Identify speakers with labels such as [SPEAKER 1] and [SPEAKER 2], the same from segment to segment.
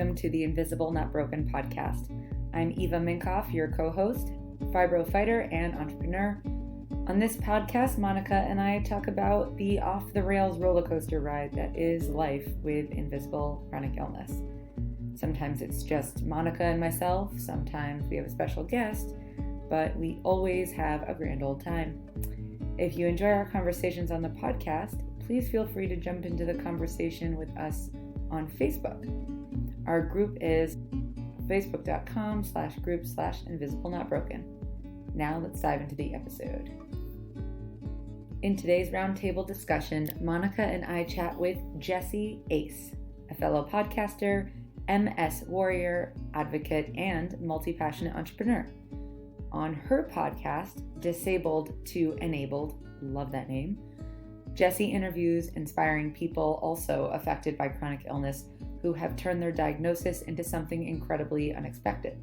[SPEAKER 1] welcome to the Invisible Not Broken podcast. I'm Eva Minkoff, your co-host, fibro fighter, and entrepreneur. On this podcast, Monica and I talk about the off-the-rails roller coaster ride that is life with invisible chronic illness. Sometimes it's just Monica and myself, sometimes we have a special guest, but we always have a grand old time. If you enjoy our conversations on the podcast, please feel free to jump into the conversation with us on Facebook. Our group is facebook.com/group/invisiblenotbroken. Now let's dive into the episode. In today's roundtable discussion, Monica and I chat with Jessie Ace, a fellow podcaster, MS warrior, advocate, and multi-passionate entrepreneur. On her podcast, Disabled to Enabled, love that name, Jessie interviews inspiring people also affected by chronic illness who have turned their diagnosis into something incredibly unexpected.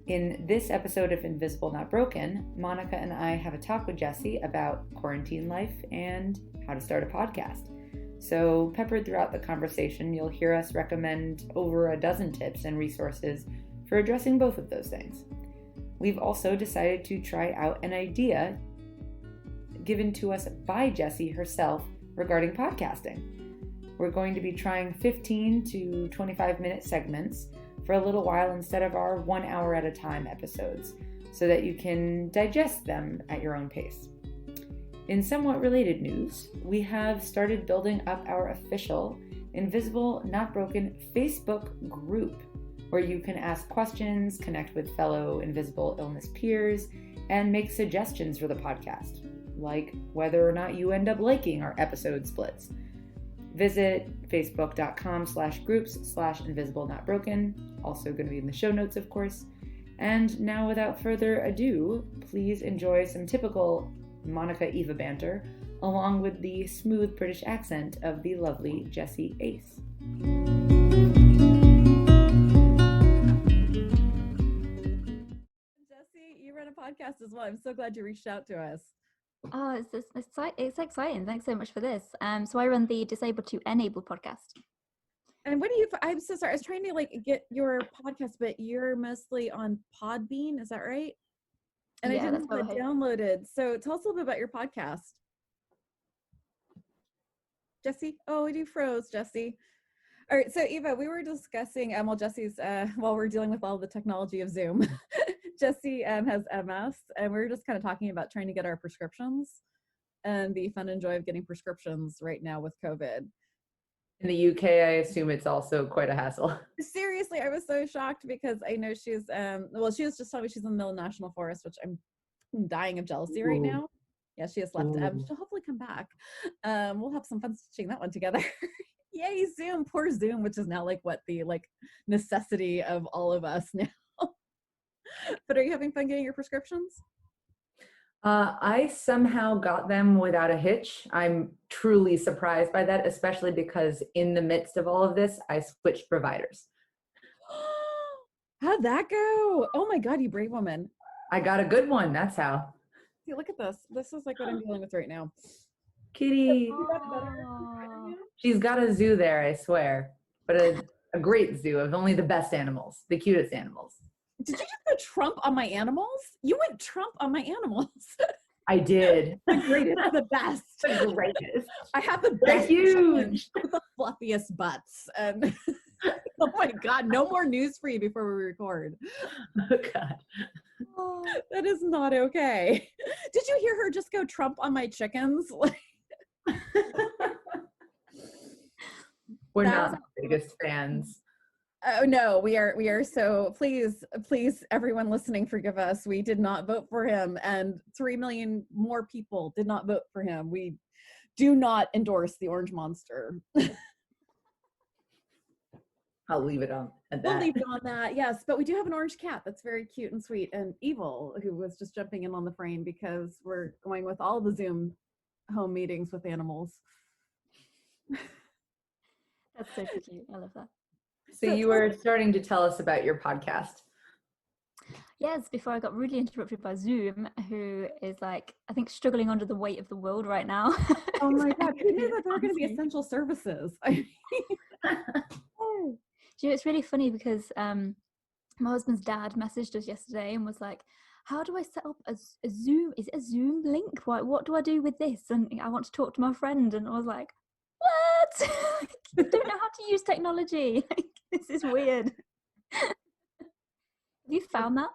[SPEAKER 1] In this episode of Invisible Not Broken, Monica and I have a talk with Jessie about quarantine life and how to start a podcast. So peppered throughout the conversation, you'll hear us recommend over a dozen tips and resources for addressing both of those things. We've also decided to try out an idea given to us by Jessie herself regarding podcasting. We're going to be trying 15 to 25 minute segments for a little while instead of our 1 hour at a time episodes, so that you can digest them at your own pace. In somewhat related news, we have started building up our official Invisible Not Broken Facebook group, where you can ask questions, connect with fellow invisible illness peers, and make suggestions for the podcast, like whether or not you end up liking our episode splits. Visit facebook.com/groups/invisiblenotbroken, also going to be in the show notes, of course. And now, without further ado, please enjoy some typical Monica Eva banter, along with the smooth British accent of the lovely Jessie Ace.
[SPEAKER 2] Jessie, you run a podcast as well. I'm so glad you reached out to us.
[SPEAKER 3] Oh, it's exciting. Thanks so much for this. So I run the Disabled to Enable podcast.
[SPEAKER 2] And I'm so sorry. I was trying to get your podcast, but you're mostly on Podbean. Is that right? And
[SPEAKER 3] Yeah,
[SPEAKER 2] I didn't have it downloaded. So tell us a little bit about your podcast. Jessie? Oh, you froze, Jessie. All right. So Eva, we were discussing, while we're dealing with all the technology of Zoom, Jessie has MS, and we were just kind of talking about trying to get our prescriptions and the fun and joy of getting prescriptions right now with COVID.
[SPEAKER 1] In the UK, I assume it's also quite a hassle.
[SPEAKER 2] Seriously, I was so shocked because I know she's, she was just telling me she's in the middle of National Forest, which I'm dying of jealousy right now. Yeah, she has left. She'll hopefully come back. We'll have some fun stitching that one together. Yay, Zoom, poor Zoom, which is now the necessity of all of us now. But are you having fun getting your prescriptions?
[SPEAKER 1] I somehow got them without a hitch. I'm truly surprised by that, especially because in the midst of all of this, I switched providers.
[SPEAKER 2] How'd that go? Oh my God, you brave woman.
[SPEAKER 1] I got a good one, that's how.
[SPEAKER 2] See, look at this. This is what I'm dealing with right now.
[SPEAKER 1] Kitty. She's got a zoo there, I swear. But a great zoo of only the best animals, the cutest animals.
[SPEAKER 2] Did you just go Trump on my animals? You went Trump on my animals.
[SPEAKER 1] I did.
[SPEAKER 2] The greatest, the best.
[SPEAKER 1] The greatest.
[SPEAKER 2] I have the
[SPEAKER 1] They're
[SPEAKER 2] best
[SPEAKER 1] huge.
[SPEAKER 2] with the fluffiest butts. And oh my God, no more news for you before we record.
[SPEAKER 1] Oh God.
[SPEAKER 2] Oh, that is not okay. Did you hear her just go Trump on my chickens?
[SPEAKER 1] We're not the biggest fans.
[SPEAKER 2] Oh no, we are. So please, everyone listening, forgive us. We did not vote for him, and 3 million more people did not vote for him. We do not endorse the orange monster.
[SPEAKER 1] I'll leave it on at that.
[SPEAKER 2] We'll leave it on that, yes. But we do have an orange cat that's very cute and sweet and evil, who was just jumping in on the frame because we're going with all the Zoom home meetings with animals.
[SPEAKER 3] That's so cute. I love that.
[SPEAKER 1] So you were starting to tell us about your podcast.
[SPEAKER 3] Yes, before I got rudely interrupted by Zoom, who is I think struggling under the weight of the world right now.
[SPEAKER 2] Oh my God, who knew that there were going to be essential services?
[SPEAKER 3] Do you know, it's really funny because my husband's dad messaged us yesterday and was like, how do I set up a Zoom? Is it a Zoom link? What do I do with this? And I want to talk to my friend. And I was like, what? I don't know how to use technology. This is weird. Have you found that?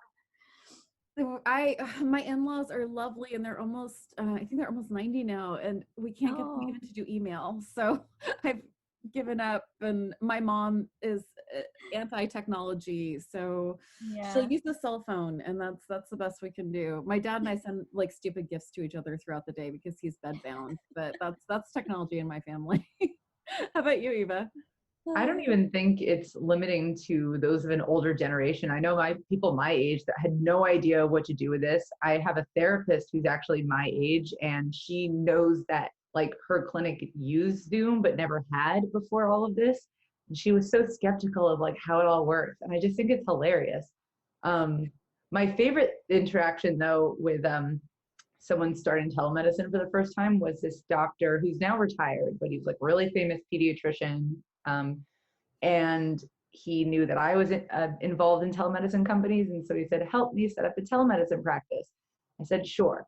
[SPEAKER 2] My in-laws are lovely, and they're almost I think they're almost 90 now, and we can't get them even to do email. So I've given up, and my mom is anti-technology, so she'll use the cell phone, and that's the best we can do. My dad and I send like stupid gifts to each other throughout the day because he's bedbound, but that's technology in my family. How about you, Eva?
[SPEAKER 1] I don't even think it's limiting to those of an older generation. I know people my age that had no idea what to do with this. I have a therapist who's actually my age, and she knows that like her clinic used Zoom, but never had before all of this. And she was so skeptical of like how it all works. And I just think it's hilarious. My favorite interaction though with someone starting telemedicine for the first time was this doctor who's now retired, but he's like really famous pediatrician. And he knew that I was involved in telemedicine companies. And so he said, help me set up a telemedicine practice. I said, sure.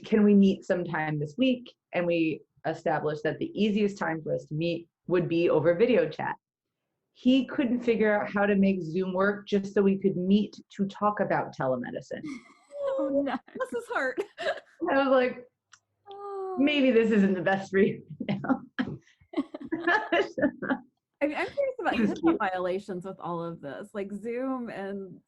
[SPEAKER 1] Can we meet sometime this week? And we established that the easiest time for us to meet would be over video chat. He couldn't figure out how to make Zoom work just so we could meet to talk about telemedicine.
[SPEAKER 2] Oh no, this is hard.
[SPEAKER 1] I was like, maybe this isn't the best for you now.
[SPEAKER 2] I mean, I'm curious about HIPAA violations with all of this. Like Zoom and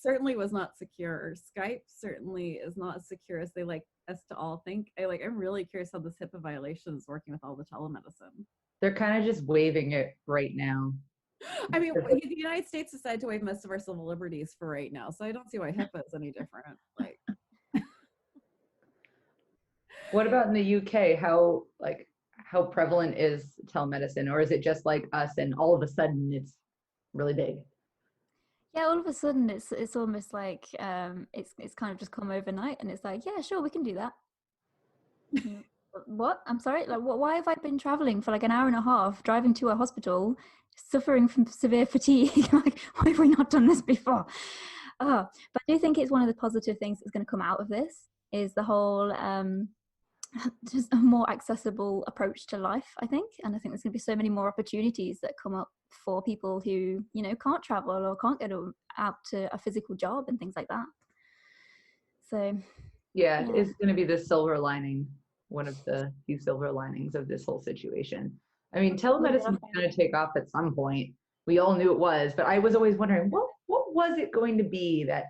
[SPEAKER 2] certainly was not secure. Skype certainly is not as secure as they like us to all think. I'm really curious how this HIPAA violation is working with all the telemedicine.
[SPEAKER 1] They're kind of just waiving it right now.
[SPEAKER 2] I mean, the United States decided to waive most of our civil liberties for right now, so I don't see why HIPAA is any different. Like,
[SPEAKER 1] what about in the UK? How prevalent is telemedicine, or is it just like us and all of a sudden it's really big?
[SPEAKER 3] Yeah, all of a sudden it's almost like it's kind of just come overnight, and it's like, yeah, sure, we can do that. What? I'm sorry. Like, why have I been traveling for like an hour and a half, driving to a hospital, suffering from severe fatigue? Like, why have we not done this before? But I do think it's one of the positive things that's going to come out of this is the whole just a more accessible approach to life, I think. And I think there's going to be so many more opportunities that come up for people who, can't travel or can't get out to a physical job and things like that. So
[SPEAKER 1] yeah. It's going to be the silver lining, one of the few silver linings of this whole situation. I mean, telemedicine is going to take off at some point. We all knew it was, but I was always wondering, what was it going to be that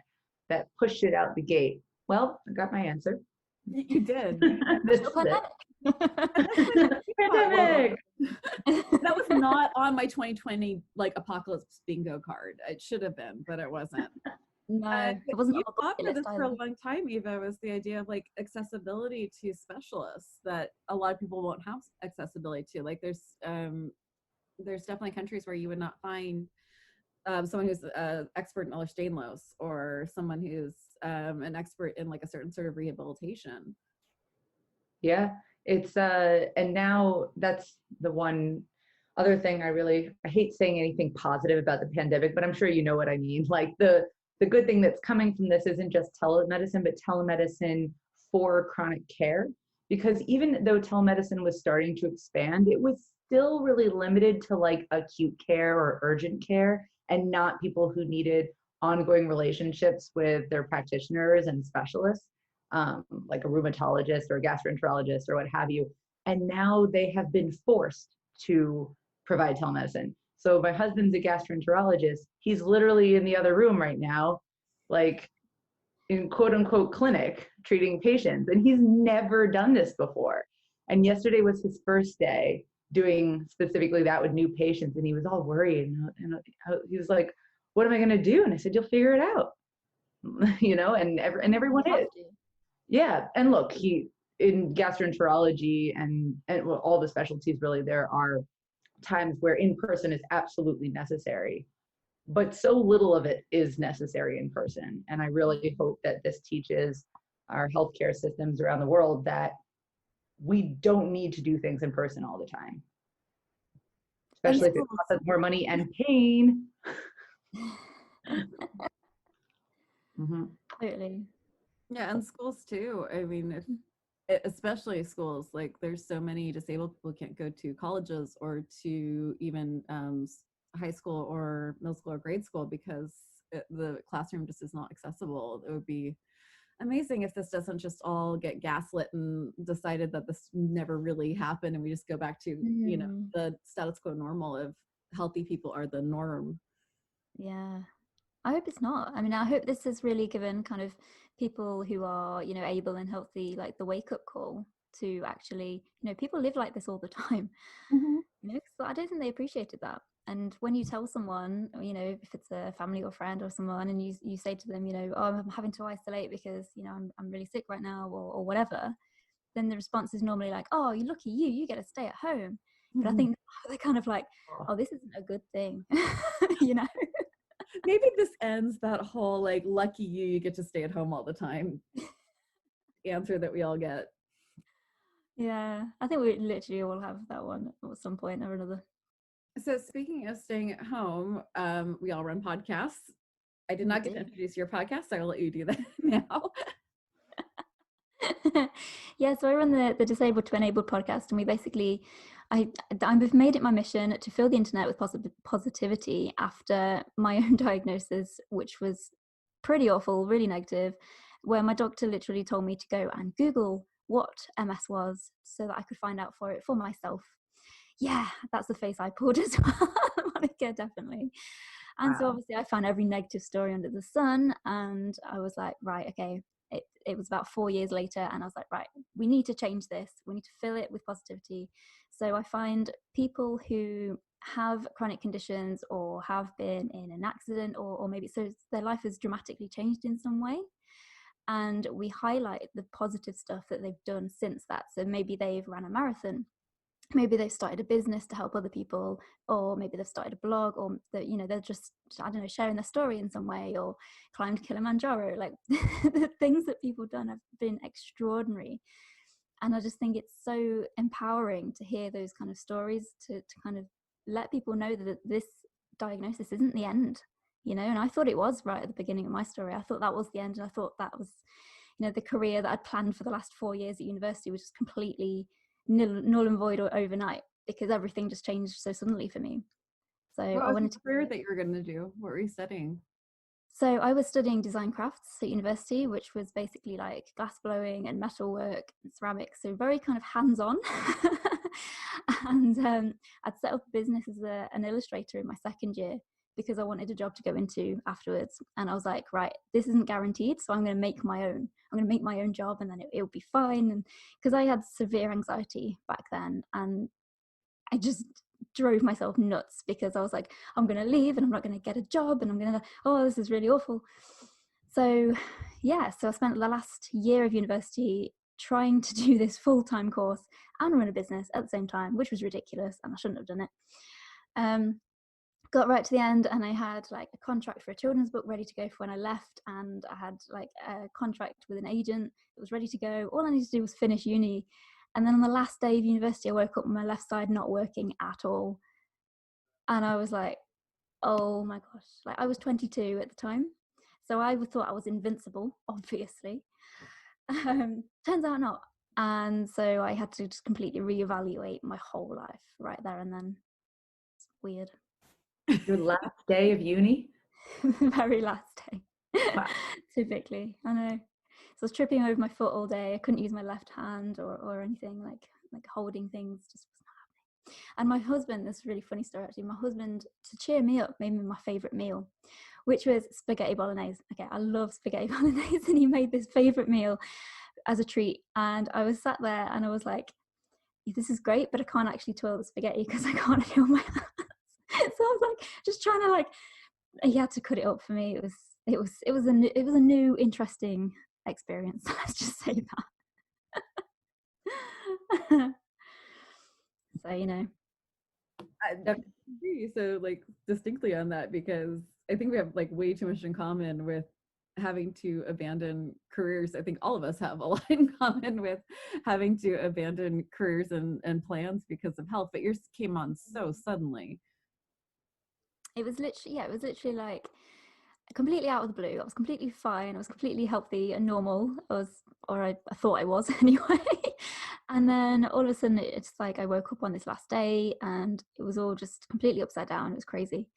[SPEAKER 1] pushed it out the gate? Well, I got my answer.
[SPEAKER 2] You did.
[SPEAKER 1] Pandemic.
[SPEAKER 2] That was not on my 2020 apocalypse bingo card. It should have been, but it wasn't.
[SPEAKER 3] No, it wasn't.
[SPEAKER 2] You fought for this for a long time, Eva, was the idea of accessibility to specialists that a lot of people won't have accessibility to. There's definitely countries where you would not find someone who's an expert in Ehlers-Danlos or someone who's an expert in a certain sort of rehabilitation.
[SPEAKER 1] Yeah, it's and now that's the one other thing I hate saying anything positive about the pandemic, but I'm sure you know what I mean. Like the good thing that's coming from this isn't just telemedicine, but telemedicine for chronic care. Because even though telemedicine was starting to expand, it was still really limited to acute care or urgent care, and not people who needed ongoing relationships with their practitioners and specialists, like a rheumatologist or a gastroenterologist or what have you. And now they have been forced to provide telemedicine. So my husband's a gastroenterologist. He's literally in the other room right now, in quote unquote clinic, treating patients. And he's never done this before. And yesterday was his first day doing specifically that with new patients. And he was all worried. And he was like, what am I going to do? And I said, you'll figure it out. And everyone is. Yeah. And look, in gastroenterology and all the specialties, really, there are times where in-person is absolutely necessary, but so little of it is necessary in person. And I really hope that this teaches our healthcare systems around the world that we don't need to do things in person all the time, especially if it costs us more money and pain.
[SPEAKER 3] Totally.
[SPEAKER 2] Yeah, and schools too. I mean, especially schools, like there's so many disabled people who can't go to colleges or to even high school or middle school or grade school because the classroom just is not accessible. It would be amazing if this doesn't just all get gaslit and decided that this never really happened and we just go back to you know, the status quo normal of healthy people are the norm.
[SPEAKER 3] Yeah, I hope it's not. I mean, I hope this has really given kind of people who are, you know, able and healthy, like the wake up call to actually, you know, people live like this all the time. You know, 'cause I don't think they appreciated that. And when you tell someone, you know, if it's a family or friend or someone, and you say to them, you know, oh, I'm having to isolate because, you know, I'm really sick right now or whatever, then the response is normally like, oh, you're lucky you get to stay at home. But I think they're kind of like, oh, this isn't a good thing, you know?
[SPEAKER 2] Maybe this ends that whole like lucky you get to stay at home all the time answer that we all get.
[SPEAKER 3] Yeah, I think we literally all have that one at some point or another.
[SPEAKER 2] So speaking of staying at home, we all run podcasts. I did not get to introduce your podcast, so I will let you do that now.
[SPEAKER 3] Yeah, so I run the Disabled to Enabled podcast, and we basically, I've made it my mission to fill the internet with positivity after my own diagnosis, which was pretty awful, really negative, where my doctor literally told me to go and Google what MS was so that I could find out for it for myself. Yeah, that's the face I pulled as well. Monica, definitely. And so obviously I found every negative story under the sun, and I was like, right, okay. It was about 4 years later, and I was like, right, we need to change this. We need to fill it with positivity. So I find people who have chronic conditions or have been in an accident or maybe so their life has dramatically changed in some way. And we highlight the positive stuff that they've done since that. So maybe they've ran a marathon. Maybe they've started a business to help other people, or maybe they've started a blog, or that, you know, they're just, I don't know, sharing their story in some way, or climbed Kilimanjaro. Like the things that people have done have been extraordinary. And I just think it's so empowering to hear those kind of stories, to kind of let people know that this diagnosis isn't the end, you know. And I thought it was right at the beginning of my story. I thought that was the end, and I thought that was, you know, the career that I'd planned for the last 4 years at university was just completely null and void overnight, because everything just changed so suddenly for me. So
[SPEAKER 2] I wanted to career that you were going to do. What were you studying?
[SPEAKER 3] So I was studying design crafts at university, which was basically like glass blowing and metalwork and ceramics, so very kind of hands-on. And I'd set up a business as an illustrator in my second year because I wanted a job to go into afterwards. And I was like, right, this isn't guaranteed, so I'm going to make my own. I'm going to make my own job, and then it'll be fine. And because I had severe anxiety back then, and I just drove myself nuts because I was like, I'm going to leave and I'm not going to get a job, and I'm going to, oh, this is really awful. So yeah, so I spent the last year of university trying to do this full-time course and run a business at the same time, which was ridiculous, and I shouldn't have done it. Got right to the end, and I had like a contract for a children's book ready to go for when I left, and I had like a contract with an agent that was ready to go. All I needed to do was finish uni. And then on the last day of university, I woke up with my left side not working at all. And I was like, oh my gosh. Like, I was 22 at the time, so I thought I was invincible, obviously. Turns out not. And so I had to just completely reevaluate my whole life right there and then. It's weird.
[SPEAKER 1] Your last day of uni?
[SPEAKER 3] The very last day.
[SPEAKER 1] Wow.
[SPEAKER 3] Typically, I know. So I was tripping over my foot all day. I couldn't use my left hand or anything, like holding things just was not happening. And my husband, this is a really funny story actually, my husband, to cheer me up, made me my favourite meal, which was spaghetti bolognese. Okay, I love spaghetti bolognese, and he made this favourite meal as a treat. And I was sat there and I was like, this is great, but I can't actually twirl the spaghetti because I can't feel my hands. So I was like just trying to like, he had to cut it up for me. It was a new interesting experience. Let's just say that. So, you know,
[SPEAKER 2] I agree so like distinctly on that, because I think we have like way too much in common with having to abandon careers. I think all of us have a lot in common with having to abandon careers and plans because of health, but yours came on so suddenly.
[SPEAKER 3] It was literally like completely out of the blue. I was completely fine. I was completely healthy and normal. I thought I was anyway. And then all of a sudden, it's like I woke up on this last day, and it was all just completely upside down. It was crazy.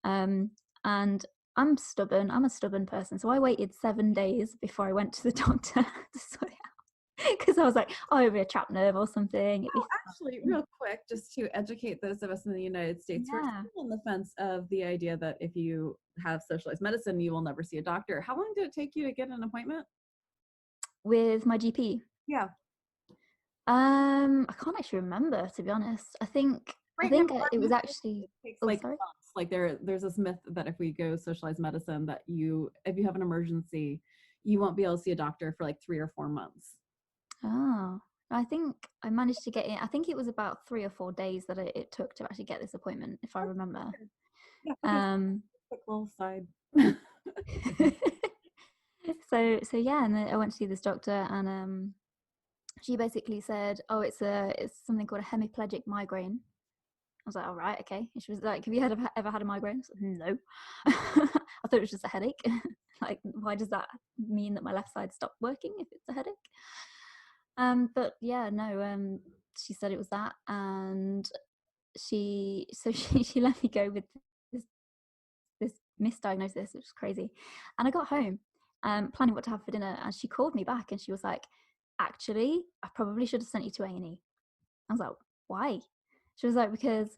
[SPEAKER 3] And I'm stubborn. I'm a stubborn person, so I waited 7 days before I went to the doctor to sort it out, because I was like, oh, it'll be a trapped nerve or something.
[SPEAKER 2] Actually, real quick, just to educate those of us in the United States, we're still on the fence of the idea that if you have socialized medicine, you will never see a doctor. How long did it take you to get an appointment?
[SPEAKER 3] With my GP?
[SPEAKER 2] Yeah.
[SPEAKER 3] I can't actually remember, to be honest. I think it was actually
[SPEAKER 2] months. Like there's this myth that if we go socialized medicine, that if you have an emergency, you won't be able to see a doctor for like 3 or 4 months.
[SPEAKER 3] Oh, I think I managed to get in. I think it was about 3 or 4 days that it took to actually get this appointment, if I remember.
[SPEAKER 2] Yeah. Quick little side.
[SPEAKER 3] So yeah, and then I went to see this doctor, and she basically said, oh, it's something called a hemiplegic migraine. I was like, all right, okay. And she was like, have you ever had a migraine? I was like, no. I thought it was just a headache. Like, why does that mean that my left side stopped working if it's a headache? But yeah, no. She said it was that, and she let me go with this misdiagnosis, which was crazy. And I got home, planning what to have for dinner, and she called me back, and she was like, actually, I probably should have sent you to A&E. I was like, why? She was like, because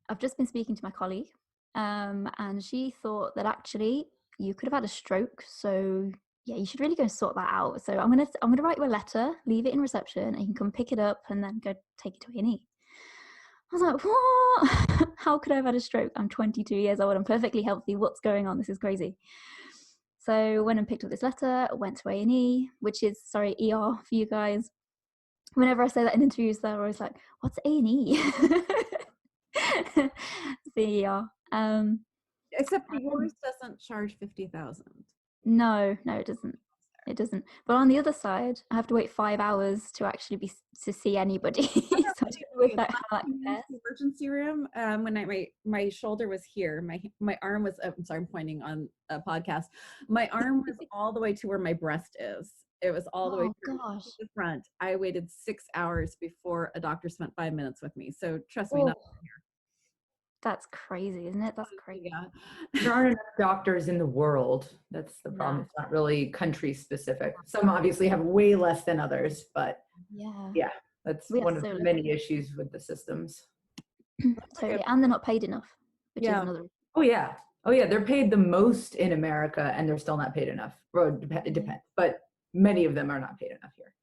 [SPEAKER 3] I've just been speaking to my colleague, and she thought that actually you could have had a stroke, so yeah, you should really go and sort that out. So I'm gonna write you a letter, leave it in reception, and you can come pick it up and then go take it to A&E. I was like, what? How could I have had a stroke? I'm 22 years old. I'm perfectly healthy. What's going on? This is crazy. So I went and picked up this letter, went to A&E, which is, sorry, ER for you guys. Whenever I say that in interviews, they're always like, what's A&E? The ER.
[SPEAKER 2] Except yours doesn't charge $50,000.
[SPEAKER 3] No, it doesn't. It doesn't. But on the other side, I have to wait 5 hours to actually to see anybody. So
[SPEAKER 2] the emergency room. When my shoulder was here, my arm was. I'm sorry, I'm pointing on a podcast. My arm was all the way to where my breast is. It was all the way to the front. I waited 6 hours before a doctor spent 5 minutes with me. So trust me, not here.
[SPEAKER 3] That's crazy, isn't it? That's crazy.
[SPEAKER 2] Yeah.
[SPEAKER 1] There aren't enough doctors in the world. That's the problem. It's not really country specific. Some obviously have way less than others, but yeah, that's one of the many issues with the systems.
[SPEAKER 3] Totally, and they're not paid enough, which is another.
[SPEAKER 1] Oh yeah, they're paid the most in America, and they're still not paid enough. Well, it depends, but many of them are not paid enough here.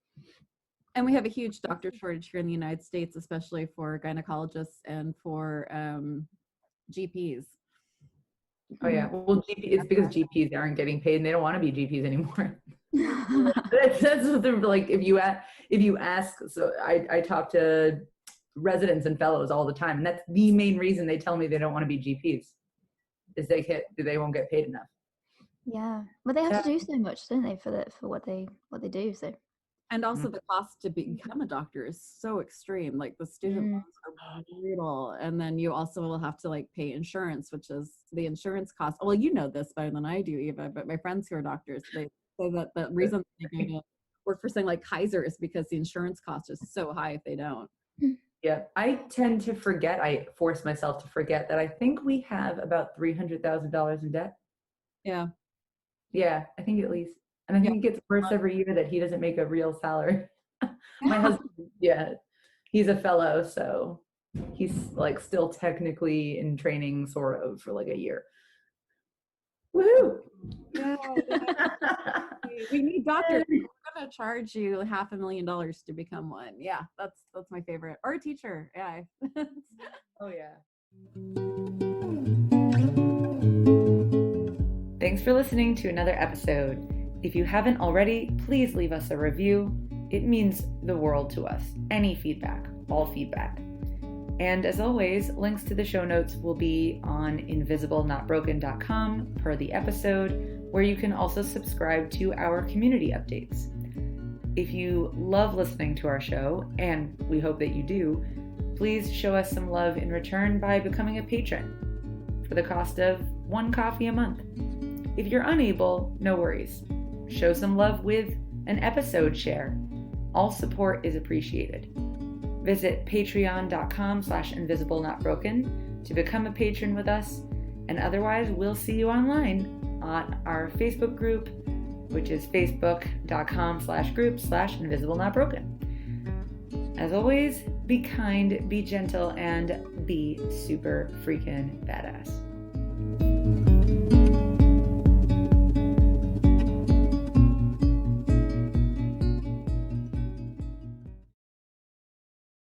[SPEAKER 2] And we have a huge doctor shortage here in the United States, especially for gynecologists and for GPs.
[SPEAKER 1] Oh yeah, well, it's because GPs aren't getting paid, and they don't want to be GPs anymore. That's what they're like. If you ask, so I talk to residents and fellows all the time, and that's the main reason they tell me they don't want to be GPs, is they won't get paid enough.
[SPEAKER 3] Yeah, but they have to do so much, don't they, for what they do? So.
[SPEAKER 2] And also the cost to become a doctor is so extreme. Like the student loans are brutal. And then you also will have to like pay insurance, which is the insurance cost. Well, you know this better than I do, Eva, but my friends who are doctors, they say that the reason they go to work for something like Kaiser is because the insurance cost is so high if they don't.
[SPEAKER 1] Yeah, I tend to forget. I force myself to forget that I think we have about $300,000 in debt.
[SPEAKER 2] Yeah.
[SPEAKER 1] Yeah, I think at least. And I think it gets worse every year that he doesn't make a real salary. My husband, he's a fellow, so he's like still technically in training sort of for like a year. Woohoo!
[SPEAKER 2] Yeah. We need doctors. We're gonna charge you $500,000 to become one. Yeah, that's my favorite. Or a teacher. Yeah.
[SPEAKER 1] Oh yeah. Thanks for listening to another episode. If you haven't already, please leave us a review. It means the world to us. Any feedback, all feedback. And as always, links to the show notes will be on invisiblenotbroken.com per the episode, where you can also subscribe to our community updates. If you love listening to our show, and we hope that you do, please show us some love in return by becoming a patron for the cost of 1 coffee a month. If you're unable, no worries. Show some love with an episode share. All support is appreciated. Visit patreon.com/invisiblenotbroken to become a patron with us, and otherwise we'll see you online on our Facebook group, which is facebook.com/group/invisiblenotbroken. As always, be kind, be gentle, and be super freaking badass.